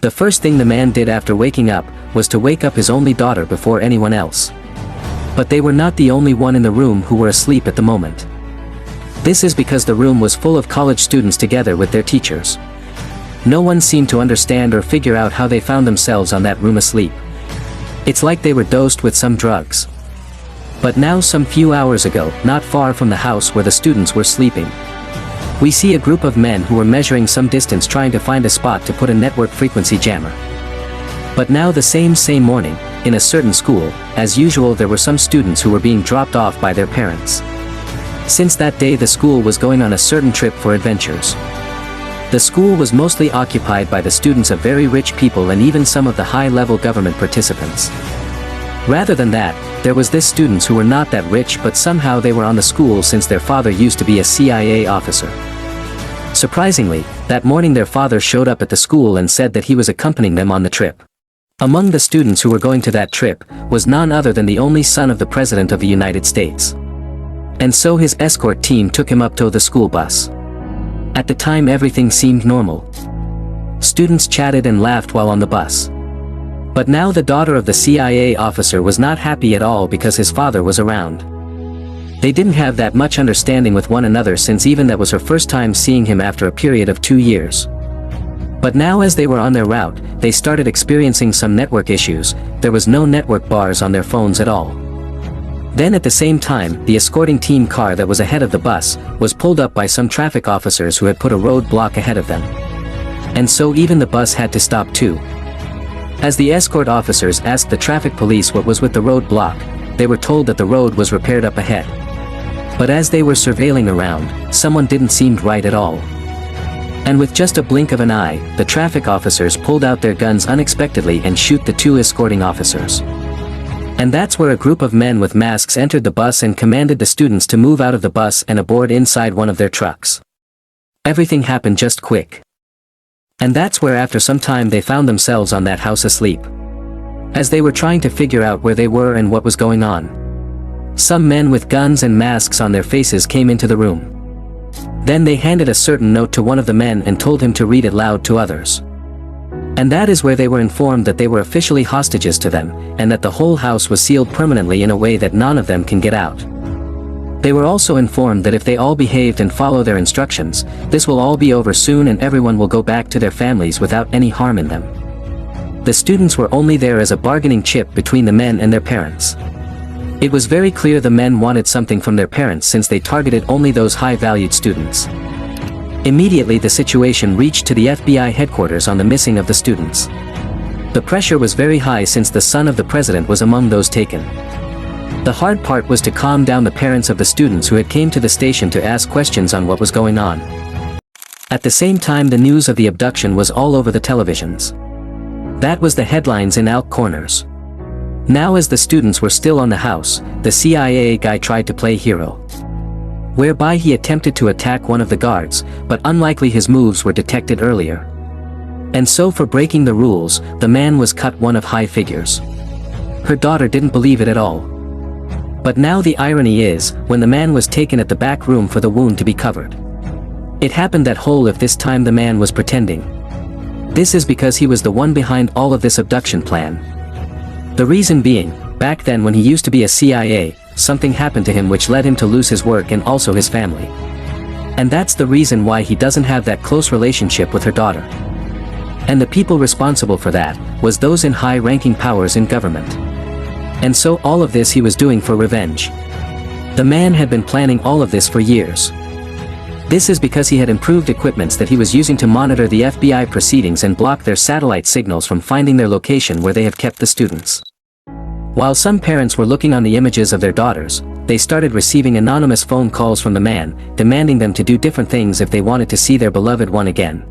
The first thing the man did after waking up was to wake up his only daughter before anyone else. But they were not the only one in the room who were asleep at the moment. This is because the room was full of college students together with their teachers. No one seemed to understand or figure out how they found themselves on that room asleep. It's like they were dosed with some drugs. But now, some few hours ago, not far from the house where the students were sleeping, we see a group of men who were measuring some distance trying to find a spot to put a network frequency jammer. But now, the same morning, in a certain school, as usual, there were some students who were being dropped off by their parents. Since that day the school was going on a certain trip for adventures. The school was mostly occupied by the students of very rich people and even some of the high-level government participants. Rather than that, there was this students who were not that rich, but somehow they were on the school since their father used to be a CIA officer. Surprisingly, that morning their father showed up at the school and said that he was accompanying them on the trip. Among the students who were going to that trip was none other than the only son of the President of the United States. And so his escort team took him up to the school bus. At the time everything seemed normal. Students chatted and laughed while on the bus. But now the daughter of the CIA officer was not happy at all because his father was around. They didn't have that much understanding with one another since even that was her first time seeing him after a period of 2 years. But now as they were on their route, they started experiencing some network issues. There was no network bars on their phones at all. Then at the same time, the escorting team car that was ahead of the bus was pulled up by some traffic officers who had put a roadblock ahead of them. And so even the bus had to stop too. As the escort officers asked the traffic police what was with the roadblock, they were told that the road was repaired up ahead. But as they were surveilling around, someone didn't seem right at all. And with just a blink of an eye, the traffic officers pulled out their guns unexpectedly and shoot the 2 escorting officers. And that's where a group of men with masks entered the bus and commanded the students to move out of the bus and aboard inside one of their trucks. Everything happened just quick. And that's where after some time they found themselves on that house asleep. As they were trying to figure out where they were and what was going on, some men with guns and masks on their faces came into the room. Then they handed a certain note to one of the men and told him to read it loud to others. And that is where they were informed that they were officially hostages to them, and that the whole house was sealed permanently in a way that none of them can get out. They were also informed that if they all behaved and follow their instructions, this will all be over soon and everyone will go back to their families without any harm in them. The students were only there as a bargaining chip between the men and their parents. It was very clear the men wanted something from their parents since they targeted only those high-valued students. Immediately the situation reached to the FBI headquarters on the missing of the students. The pressure was very high since the son of the president was among those taken. The hard part was to calm down the parents of the students who had came to the station to ask questions on what was going on. At the same time the news of the abduction was all over the televisions. That was the headlines in all corners. Now as the students were still on the house, the CIA guy tried to play hero, whereby he attempted to attack one of the guards, but unlikely his moves were detected earlier. And so for breaking the rules, the man was cut one of high figures. Her daughter didn't believe it at all. But now the irony is, when the man was taken at the back room for the wound to be covered, it happened that whole if this time the man was pretending. This is because he was the one behind all of this abduction plan. The reason being, back then when he used to be a CIA, something happened to him which led him to lose his work and also his family. And that's the reason why he doesn't have that close relationship with her daughter. And the people responsible for that was those in high-ranking powers in government. And so all of this he was doing for revenge. The man had been planning all of this for years. This is because he had improved equipments that he was using to monitor the FBI proceedings and block their satellite signals from finding their location where they have kept the students. While some parents were looking on the images of their daughters, they started receiving anonymous phone calls from the man, demanding them to do different things if they wanted to see their beloved one again.